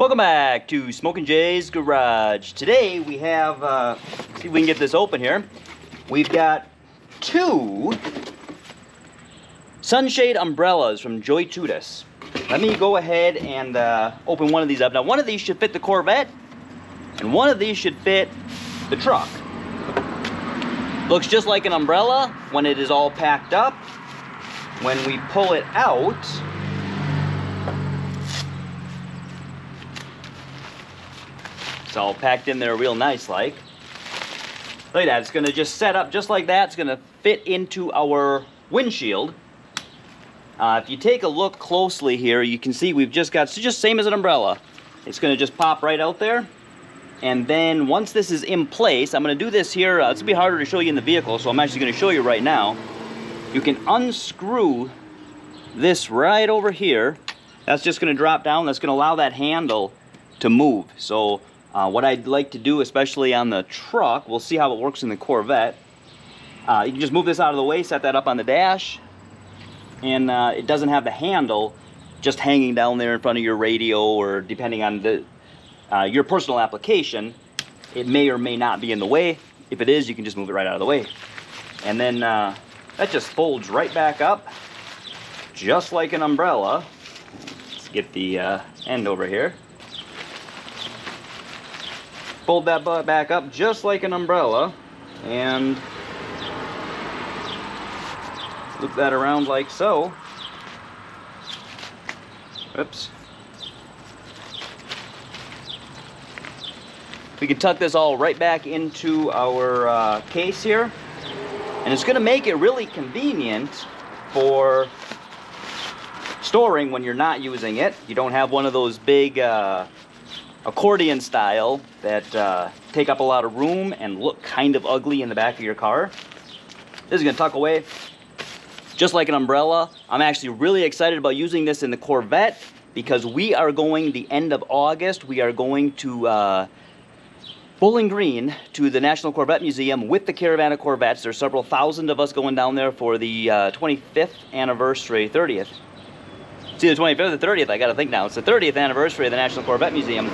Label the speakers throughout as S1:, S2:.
S1: Welcome back to Smok'n Jay's Garage. Today we have, see if we can get this open here. We've got two Sunshade umbrellas from JoyTutus. Let me go ahead and open one of these up. Now one of these should fit the Corvette, and one of these should fit the truck. Looks just like an umbrella when it is all packed up. When we pull it out, it's all packed in there real nice like. Look at that, it's gonna just set up just like that. It's gonna fit into our windshield. If you take a look closely here, you can see we've just got, it's just same as an umbrella. It's gonna just pop right out there. And then once this is in place, I'm gonna do this here, it's gonna be harder to show you in the vehicle, so I'm actually gonna show you right now. You can unscrew this right over here. That's just gonna drop down, that's gonna allow that handle to move. So what I'd like to do, especially on the truck, we'll see how it works in the Corvette. You can just move this out of the way, set that up on the dash, and it doesn't have the handle just hanging down there in front of your radio, or depending on the your personal application, it may or may not be in the way. If it is, you can just move it right out of the way. And then that just folds right back up, just like an umbrella. Let's get the end over here. Fold that butt back up just like an umbrella, and loop that around like so. Oops. We can tuck this all right back into our case here, and it's going to make it really convenient for storing when you're not using it. You don't have one of those big accordion style that take up a lot of room and look kind of ugly in the back of your car. This is going to tuck away just like an umbrella. I'm actually really excited about using this in the Corvette because we are going, the end of August, we are going to Bowling Green to the National Corvette Museum with the Caravan of Corvettes. There's several thousand of us going down there for the 25th anniversary, 30th. It's either 25th or 30th, I gotta think now. It's the 30th anniversary of the National Corvette Museum.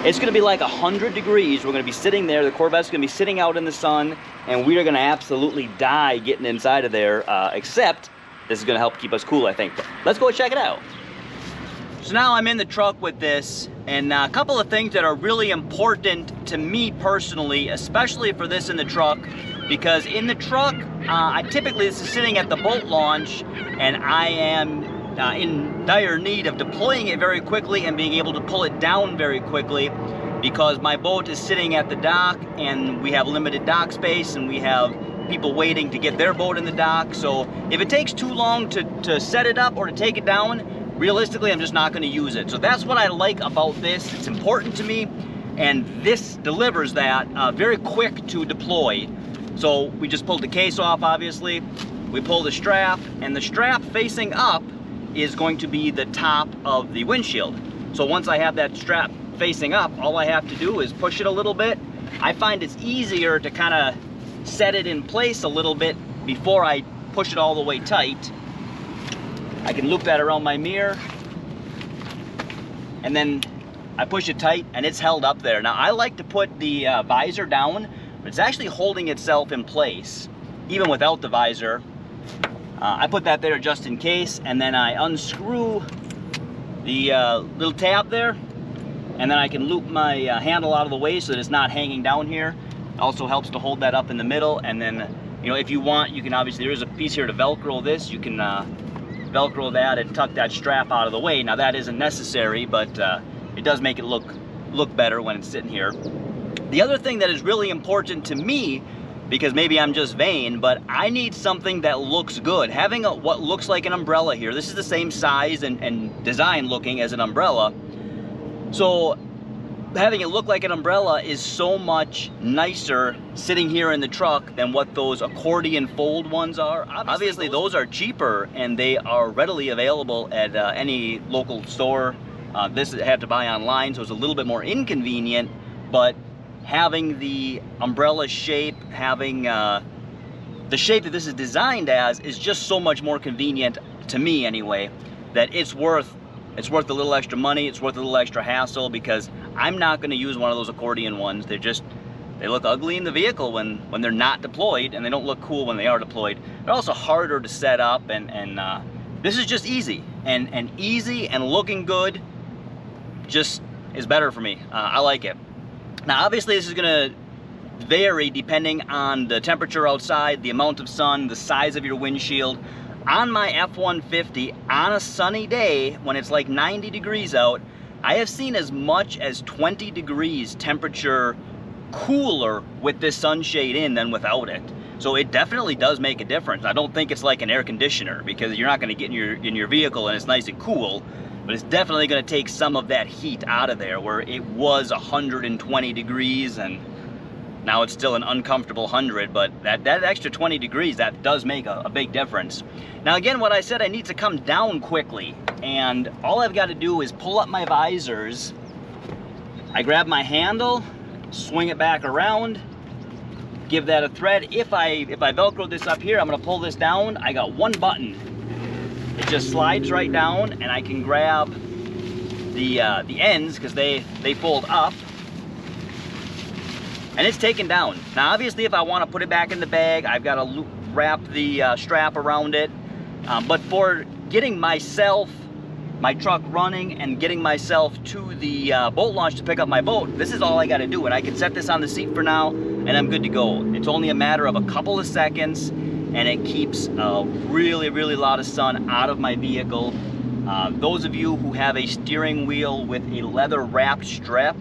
S1: It's gonna be like 100 degrees. We're gonna be sitting there, the Corvette's gonna be sitting out in the sun, and we are gonna absolutely die getting inside of there, except this is gonna help keep us cool, I think. But let's go check it out. So now I'm in the truck with this, and a couple of things that are really important to me personally, especially for this in the truck, because in the truck, I typically, this is sitting at the boat launch, and I am in dire need of deploying it very quickly and being able to pull it down very quickly, because my boat is sitting at the dock and we have limited dock space and we have people waiting to get their boat in the dock. So if it takes too long to set it up or to take it down, realistically I'm just not going to use it. So that's what I like about this. It's important to me, and this delivers that very quick to deploy. So we just pulled the case off, obviously. We pull the strap, and the strap facing up is going to be the top of the windshield. So once I have that strap facing up, all I have to do is push it a little bit. I find it's easier to kind of set it in place a little bit before I push it all the way tight. I can loop that around my mirror, and then I push it tight and it's held up there. Now I like to put the visor down, but it's actually holding itself in place even without the visor. I put that there just in case, and then I unscrew the little tab there, and then I can loop my handle out of the way so that it's not hanging down here. It also helps to hold that up in the middle, and then, you know, if you want, you can obviously, there's a piece here to Velcro this. You can Velcro that and tuck that strap out of the way. Now that isn't necessary, but it does make it look better when it's sitting here. The other thing that is really important to me, because maybe I'm just vain, but I need something that looks good. Having what looks like an umbrella here, this is the same size and design looking as an umbrella. So having it look like an umbrella is so much nicer sitting here in the truck than what those accordion fold ones are. Obviously those are cheaper and they are readily available at any local store. This I had to buy online, so it's a little bit more inconvenient, but having the umbrella shape, having the shape that this is designed as, is just so much more convenient, to me anyway, that it's worth It's worth a little extra money, it's worth a little extra hassle, because I'm not going to use one of those accordion ones. They look ugly in the vehicle when they're not deployed, and they don't look cool when they are deployed. They're also harder to set up, and this is just easy. And easy and looking good just is better for me. I like it. Now obviously this is going to vary depending on the temperature outside, the amount of sun, the size of your windshield. On my F-150, on a sunny day, when it's like 90 degrees out, I have seen as much as 20 degrees temperature cooler with this sunshade in than without it. So it definitely does make a difference. I don't think it's like an air conditioner, because you're not going to get in your vehicle and it's nice and cool, but it's definitely going to take some of that heat out of there, where it was 120 degrees and now it's still an uncomfortable 100, but that extra 20 degrees, that does make a big difference. Now again, what I said, I need to come down quickly, and all I've got to do is pull up my visors. I grab my handle, swing it back around, give that a thread. If I Velcro this up here, I'm gonna pull this down. I got one button. It just slides right down, and I can grab the ends, because they fold up. And it's taken down. Now obviously if I want to put it back in the bag, I've got to wrap the strap around it. But for getting myself, my truck running, and getting myself to the boat launch to pick up my boat, this is all I got to do. And I can set this on the seat for now, and I'm good to go. It's only a matter of a couple of seconds, and it keeps a really, really lot of sun out of my vehicle. Those of you who have a steering wheel with a leather wrapped strip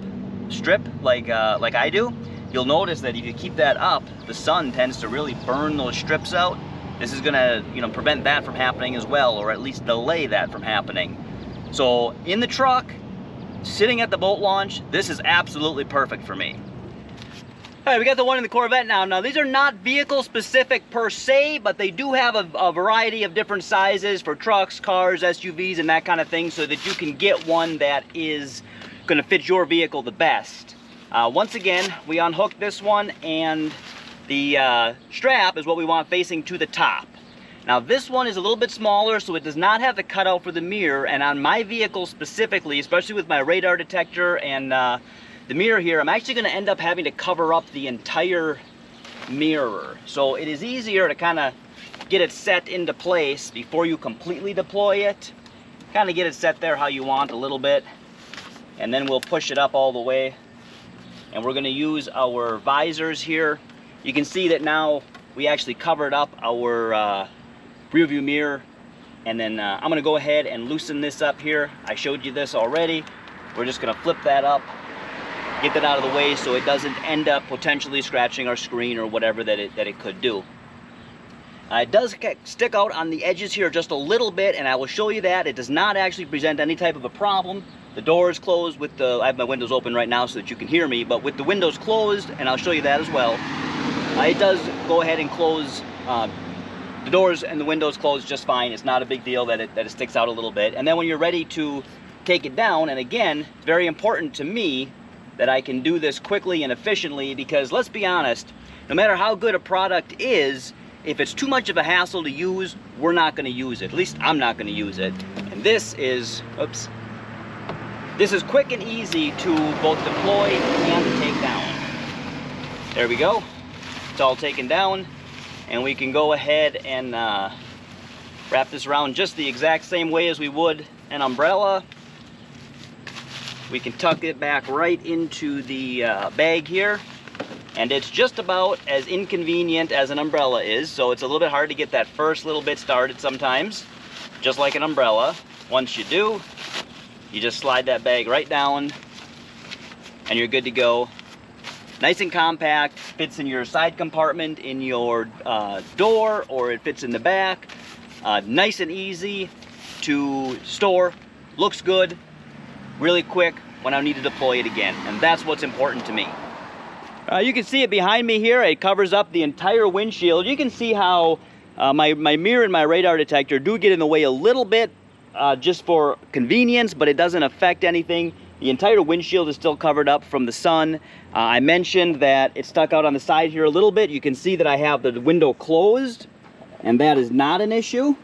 S1: like I do, you'll notice that if you keep that up, the sun tends to really burn those strips out. This is gonna, prevent that from happening as well, or at least delay that from happening. So in the truck, sitting at the boat launch, this is absolutely perfect for me. All right, we got the one in the Corvette now. Now these are not vehicle specific per se, but they do have a variety of different sizes for trucks, cars, SUVs, and that kind of thing, so that you can get one that is gonna fit your vehicle the best. Once again, we unhook this one, and the strap is what we want facing to the top. Now this one is a little bit smaller, so it does not have the cutout for the mirror, and on my vehicle specifically, especially with my radar detector and the mirror here, I'm actually going to end up having to cover up the entire mirror. So it is easier to kind of get it set into place before you completely deploy it. Kind of get it set there how you want a little bit, and then we'll push it up all the way. And we're going to use our visors here. You can see that now we actually covered up our rear view mirror. And then I'm going to go ahead and loosen this up here. I showed you this already. We're just going to flip that up, get that out of the way so it doesn't end up potentially scratching our screen or whatever that it could do. It does stick out on the edges here just a little bit, and I will show you that. It does not actually present any type of a problem. The door is closed with I have my windows open right now so that you can hear me, but with the windows closed, and I'll show you that as well, it does go ahead and close the doors and the windows closed just fine. It's not a big deal that it sticks out a little bit. And then when you're ready to take it down, and again, it's very important to me that I can do this quickly and efficiently, because let's be honest, no matter how good a product is, if it's too much of a hassle to use, we're not going to use it. At least I'm not going to use it. And this is, oops, this is quick and easy to both deploy and to take down. There we go. It's all taken down, and we can go ahead and wrap this around just the exact same way as we would an umbrella. We can tuck it back right into the bag here, and it's just about as inconvenient as an umbrella is, so it's a little bit hard to get that first little bit started sometimes, just like an umbrella. Once you do, you just slide that bag right down, and you're good to go. Nice and compact, fits in your side compartment, in your door, or it fits in the back. Nice and easy to store, looks good, really quick when I need to deploy it again, and that's what's important to me. You can see it behind me here. It covers up the entire windshield. You can see how my mirror and my radar detector do get in the way a little bit just for convenience, but it doesn't affect anything. The entire windshield is still covered up from the sun. I mentioned that it stuck out on the side here a little bit. You can see that I have the window closed, and that is not an issue.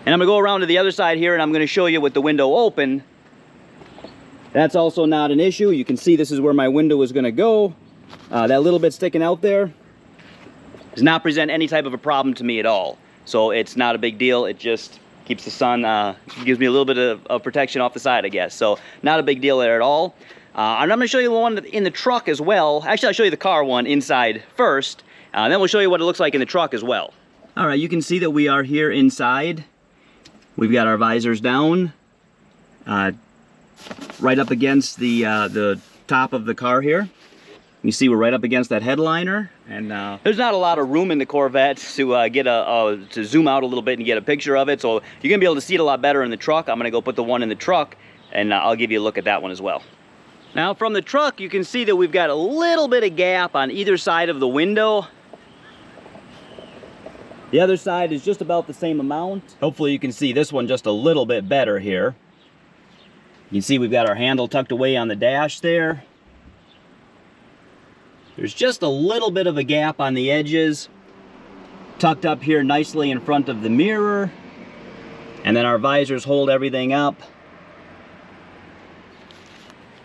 S1: And I'm gonna go around to the other side here and I'm gonna show you with the window open. That's also not an issue. You can see this is where my window is gonna go. That little bit sticking out there does not present any type of a problem to me at all. So it's not a big deal. It just keeps the sun, gives me a little bit of protection off the side, I guess. So not a big deal there at all. And I'm gonna show you the one in the truck as well. Actually, I'll show you the car one inside first. Then we'll show you what it looks like in the truck as well. All right, you can see that we are here inside. We've got our visors down, right up against the top of the car here. You see we're right up against that headliner, and there's not a lot of room in the Corvette to get to zoom out a little bit and get a picture of it. So you're gonna be able to see it a lot better in the truck. I'm gonna go put the one in the truck, and I'll give you a look at that one as well. Now from the truck, you can see that we've got a little bit of gap on either side of the window. The other side is just about the same amount. Hopefully you can see this one just a little bit better here. You can see we've got our handle tucked away on the dash there. There's just a little bit of a gap on the edges, tucked up here nicely in front of the mirror. And then our visors hold everything up.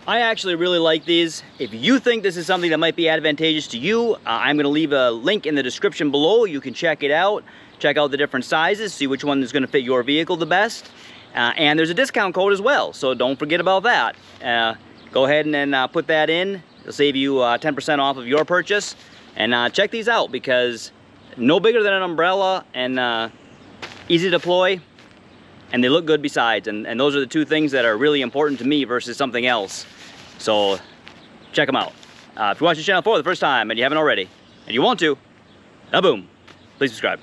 S1: I actually really like these. If you think this is something that might be advantageous to you, I'm gonna leave a link in the description below. You can check it out. Check out the different sizes, see which one is gonna fit your vehicle the best. And there's a discount code as well, so don't forget about that. Go ahead and put that in. It'll save you 10% off of your purchase. And check these out, because no bigger than an umbrella and easy to deploy. And they look good besides, and those are the two things that are really important to me versus something else. So check them out. If you watch the channel for the first time and you haven't already, and you want to, boom, please subscribe.